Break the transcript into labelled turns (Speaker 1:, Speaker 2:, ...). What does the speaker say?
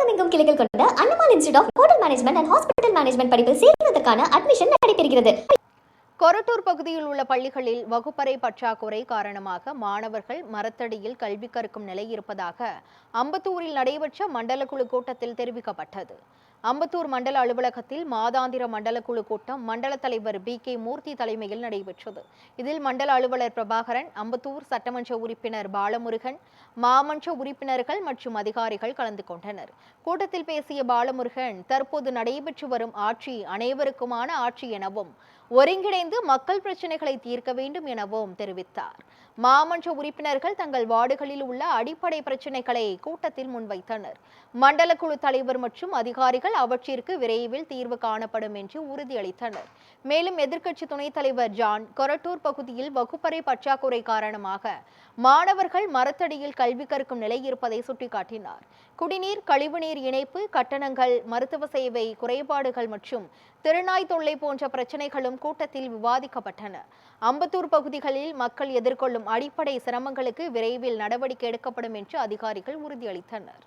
Speaker 1: தமிழகமெங்கும் கிளைகள் கொண்ட அண்ணமால் institute of hotel management and hospital management படிப்பில் சேர்வதற்கான அட்மிஷன் நடைபெறுகிறது.
Speaker 2: கொரட்டூர் பகுதியில் உள்ள பள்ளிகளில் வகுப்பறை பற்றாக்குறை காரணமாக மாணவர்கள் மரத்தடியில் கல்வி கற்கும் நிலை இருப்பதாக அம்பத்தூரில் நடைபெற்ற மண்டல குழு கூட்டத்தில் தெரிவிக்கப்பட்டது. அம்பத்தூர் மண்டல அலுவலகத்தில் மாதாந்திர மண்டல குழு கூட்டம் மண்டல தலைவர் BK மூர்த்தி தலைமையில் நடைபெற்றது. இதில் மண்டல அலுவலர் பிரபாகரன், அம்பத்தூர் சட்டமன்ற உறுப்பினர் பாலமுருகன், மாமன்ற உறுப்பினர்கள் மற்றும் அதிகாரிகள் கலந்து கொண்டனர். கூட்டத்தில் பேசிய பாலமுருகன், தற்போது நடைபெற்று வரும் ஆட்சி அனைவருக்குமான ஆட்சி எனவும் ஒருங்கிணைந்து மக்கள் பிரச்சனைகளை தீர்க்க வேண்டும் எனவும் தெரிவித்தார். மாமன்ற உறுப்பினர்கள் தங்கள் வார்டுகளில் உள்ள அடிப்படை பிரச்சனைகளை கூட்டத்தில் முன்வைத்தனர். மண்டல குழு தலைவர் மற்றும் அதிகாரிகள் அவற்றிற்கு விரைவில் தீர்வு காணப்படும் என்று உறுதியளித்தனர். மேலும் எதிர்க்கட்சி துணைத் தலைவர் ஜான், கொரட்டூர் பகுதியில் வகுப்பறை பற்றாக்குறை காரணமாக மாணவர்கள் மரத்தடியில் கல்வி கற்கும் நிலை இருப்பதை சுட்டிக்காட்டினார். குடிநீர், கழிவுநீர் இணைப்பு, கட்டணங்கள், மருத்துவ சேவை குறைபாடுகள் மற்றும் திருநாய் தொல்லை போன்ற பிரச்சனைகளும் கூட்டத்தில் விவாதிக்கப்பட்டன. அம்பத்தூர் பகுதிகளில் மக்கள் எதிர்கொள்ளும் அடிப்படை சிரமங்களுக்கு விரைவில் நடவடிக்கை எடுக்கப்படும் என்று அதிகாரிகள் உறுதியளித்தனர்.